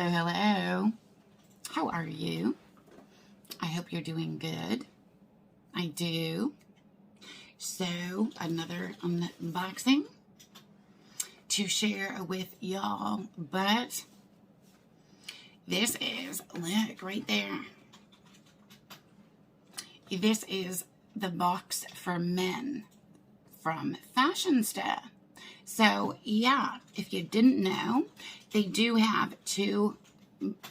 Hello. How are you? I hope you're doing good. I do. So, another unboxing to share with y'all, but this is, look right there. This is the box for men from Fashionsta. So, yeah, if you didn't know, they do have two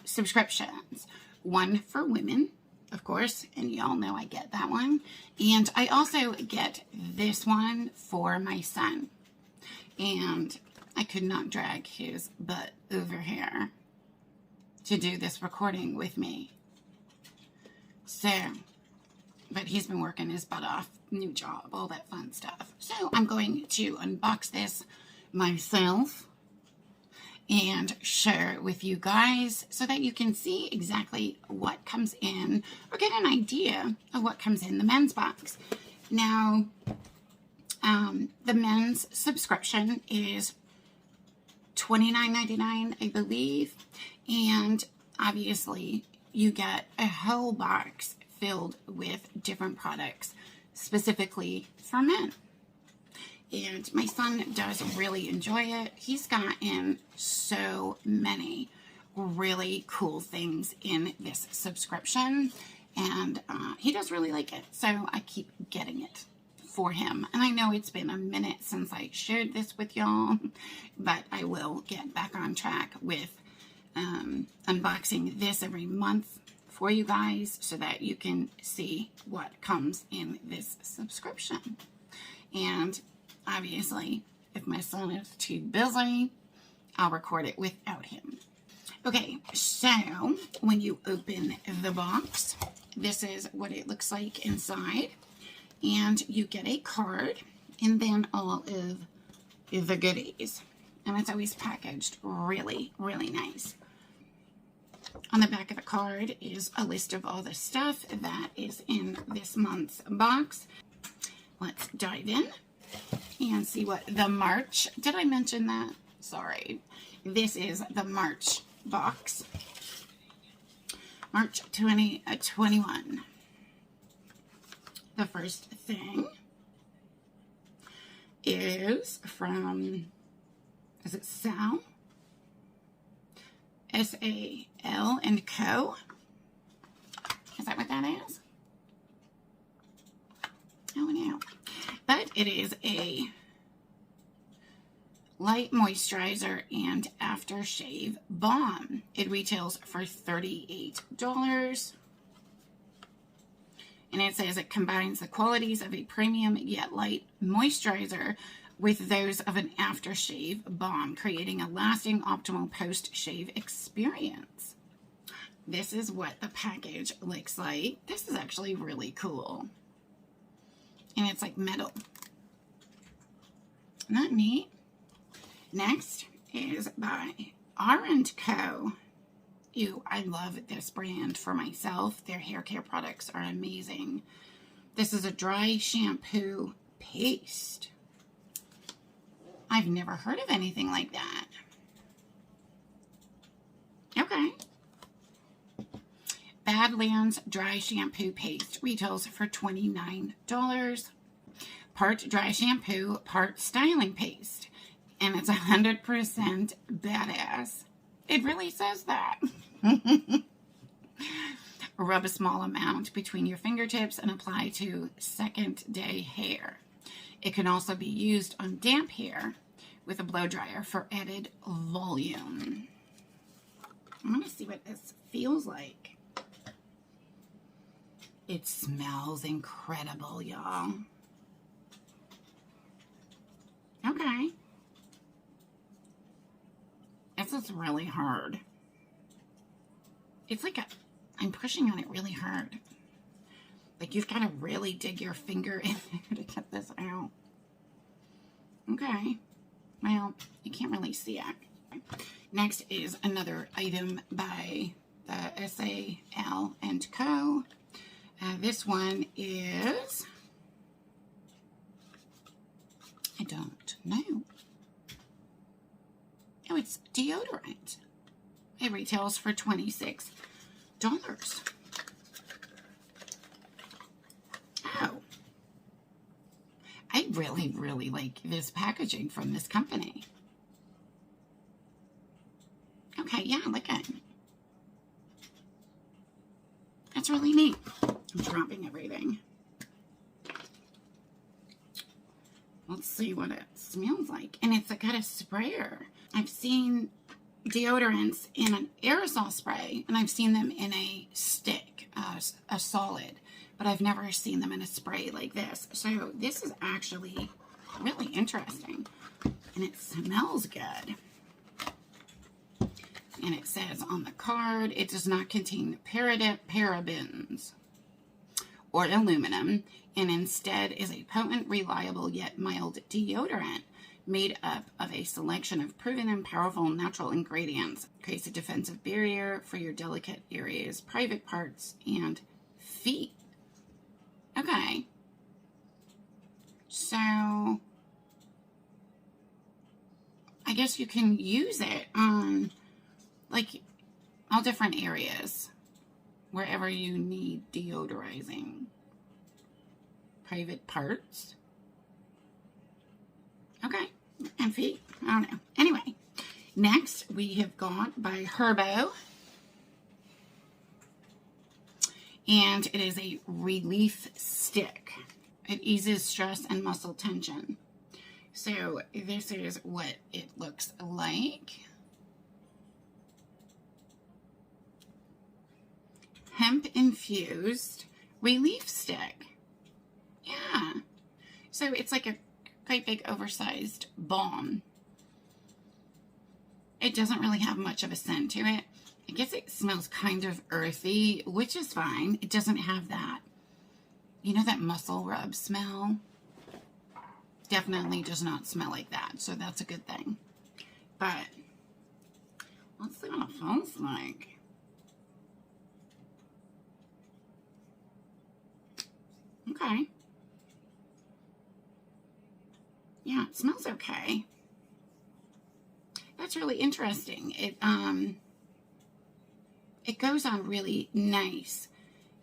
subscriptions. One for women, of course, and y'all know I get that one. And I also get this one for my son. And I could not drag his butt over here to do this recording with me. So, but he's been working his butt off, new job, all that fun stuff. So I'm going to unbox this myself and share it with you guys so that you can see exactly what comes in or get an idea of what comes in the men's box. Now, the men's subscription is $29.99, I believe, and obviously you get a whole box filled with different products specifically for men. And my son does really enjoy it. He's gotten so many really cool things in this subscription, and he does really like it. So I keep getting it for him. And I know it's been a minute since I shared this with y'all, but I will get back on track with unboxing this every month for you guys so that you can see what comes in this subscription. And obviously, if my son is too busy, I'll record it without him. Okay, so when you open the box, this is what it looks like inside. And you get a card and then all of the goodies. And it's always packaged really, really nice. On the back of the card is a list of all the stuff that is in this month's box. Let's dive in and see what the March, did I mention that? Sorry. This is the March box. March 2021. The first thing is from, is it Sal? S-A-L and Co. Is that what that is? Oh, no. But it is a light moisturizer and aftershave balm. It retails for $38. And it says it combines the qualities of a premium yet light moisturizer with those of an aftershave balm, creating a lasting, optimal post-shave experience. This is what the package looks like. This is actually really cool. And it's like metal. Isn't that neat? Next is by R & Co. Ew, I love this brand for myself. Their hair care products are amazing. This is a dry shampoo paste. I've never heard of anything like that. Okay. Badlands dry shampoo paste retails for $29. Part dry shampoo, part styling paste. And it's 100% badass. It really says that. Rub a small amount between your fingertips and apply to second day hair. It can also be used on damp hair with a blow dryer for added volume. I want to see what this feels like. It smells incredible, y'all. Okay. This is really hard. It's like I'm pushing on it really hard. Like you've got to really dig your finger in there to get this out. Okay. Well, you can't really see it. Next is another item by the S.A.L. and Co. This one is, I don't know. Oh, it's deodorant. It retails for $26. Oh, I really, really like this packaging from this company. Okay, yeah, look at it. That's really neat. I'm dropping everything. Let's see what it smells like. And it's got a sprayer. I've seen deodorants in an aerosol spray, and I've seen them in a stick, a solid, but I've never seen them in a spray like this. So this is actually really interesting, and it smells good. And it says on the card, it does not contain parabens or aluminum, and instead is a potent, reliable, yet mild deodorant made up of a selection of proven and powerful natural ingredients. Creates a defensive barrier for your delicate areas, private parts, and feet. Okay. So, I guess you can use it on, like, all different areas, wherever you need deodorizing. Private parts. Okay, and feet. I don't know. Anyway, next we have got by Herbo. And it is a relief stick. It eases stress and muscle tension. So this is what it looks like. Hemp infused relief stick. Yeah. So it's like a quite big oversized balm. It doesn't really have much of a scent to it. I guess it smells kind of earthy, which is fine. It doesn't have that, you know, that muscle rub smell. Definitely does not smell like that, so that's a good thing. But let's see what it smells like. Okay. Yeah, it smells okay. That's really interesting. It goes on really nice.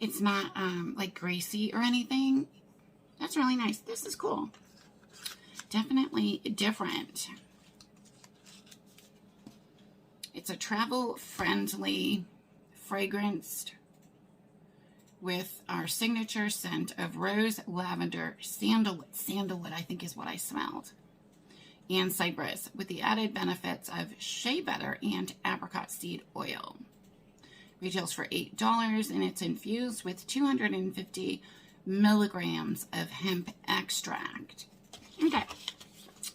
It's not like greasy or anything. That's really nice. This is cool. Definitely different. It's a travel-friendly fragranced with our signature scent of rose, lavender, sandalwood. Sandalwood, I think, is what I smelled. And cypress, with the added benefits of shea butter and apricot seed oil. Retails for $8, and it's infused with 250 milligrams of hemp extract. Okay.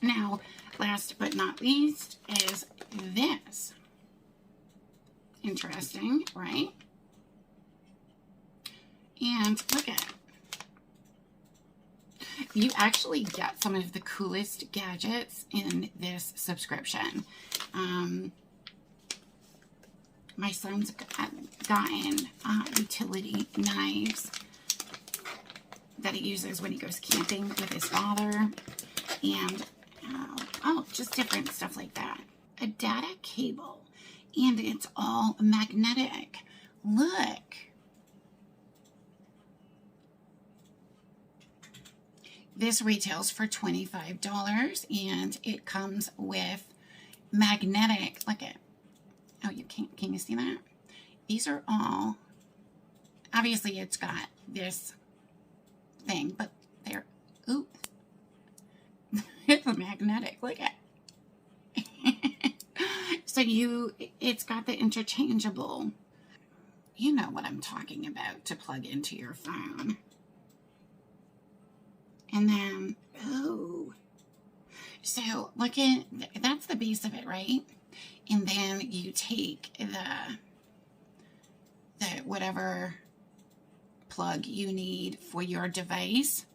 Now, last but not least is this. Interesting, right? And look at it. You actually get some of the coolest gadgets in this subscription. My son's gotten utility knives that he uses when he goes camping with his father. And, just different stuff like that. A data cable. And it's all magnetic. Look. This retails for $25, and it comes with magnetic, look at, oh, you can't, can you see that? These are all, obviously it's got this thing, but they're, ooh, it's magnetic, look at. So it's got the interchangeable, you know what I'm talking about, to plug into your phone. And then, oh, so look at, that's the base of it, right? And then you take the whatever plug you need for your device,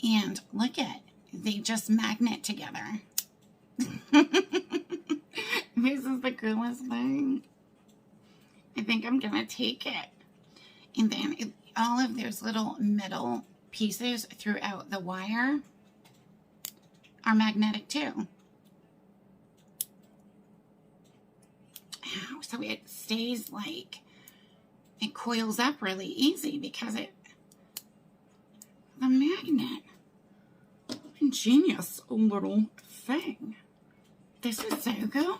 and look at, they just magnet together. This is the coolest thing. I think I'm gonna take it. And then all of those little metal pieces throughout the wire are magnetic too. Ow, So it stays like, it coils up really easy because the magnet, ingenious little thing. This is so cool.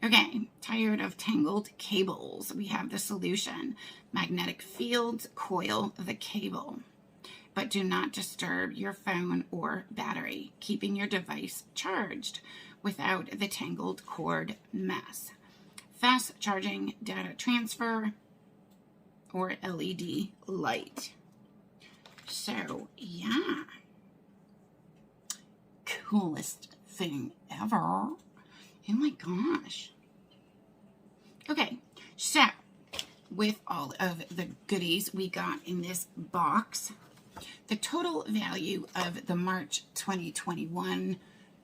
Okay, tired of tangled cables? We have the solution. Magnetic fields coil the cable, but do not disturb your phone or battery, keeping your device charged without the tangled cord mess. Fast charging, data transfer, or LED light. So, yeah. Coolest thing ever. Oh my gosh. Okay, so with all of the goodies we got in this box, the total value of the March 2021,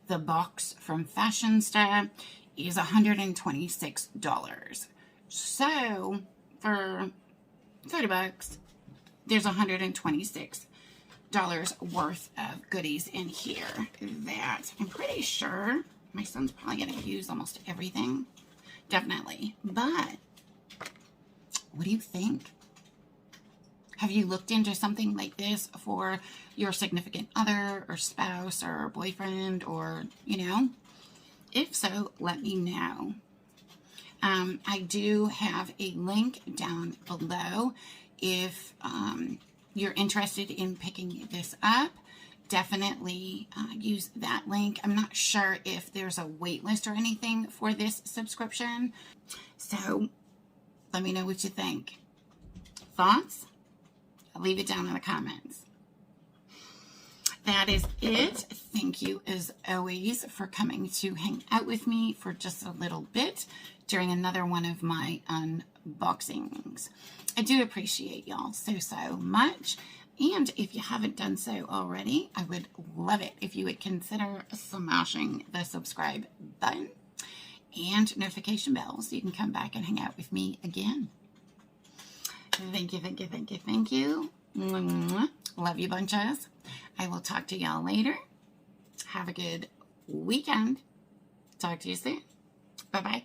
the box from Fashionsta, is $126. So for $30, there's $126 worth of goodies in here that I'm pretty sure my son's probably going to use almost everything. Definitely. But what do you think? Have you looked into something like this for your significant other or spouse or boyfriend or, you know? If so, let me know. I do have a link down below if you're interested in picking this up. Definitely use that link. I'm not sure if there's a wait list or anything for this subscription. So let me know what you think. Thoughts? I'll leave it down in the comments. That is it. Thank you as always for coming to hang out with me for just a little bit during another one of my unboxings. I do appreciate y'all so much. And if you haven't done so already, I would love it if you would consider smashing the subscribe button and notification bell so you can come back and hang out with me again. Thank you, thank you, thank you, thank you. Love you bunches. I will talk to y'all later. Have a good weekend. Talk to you soon. Bye-bye.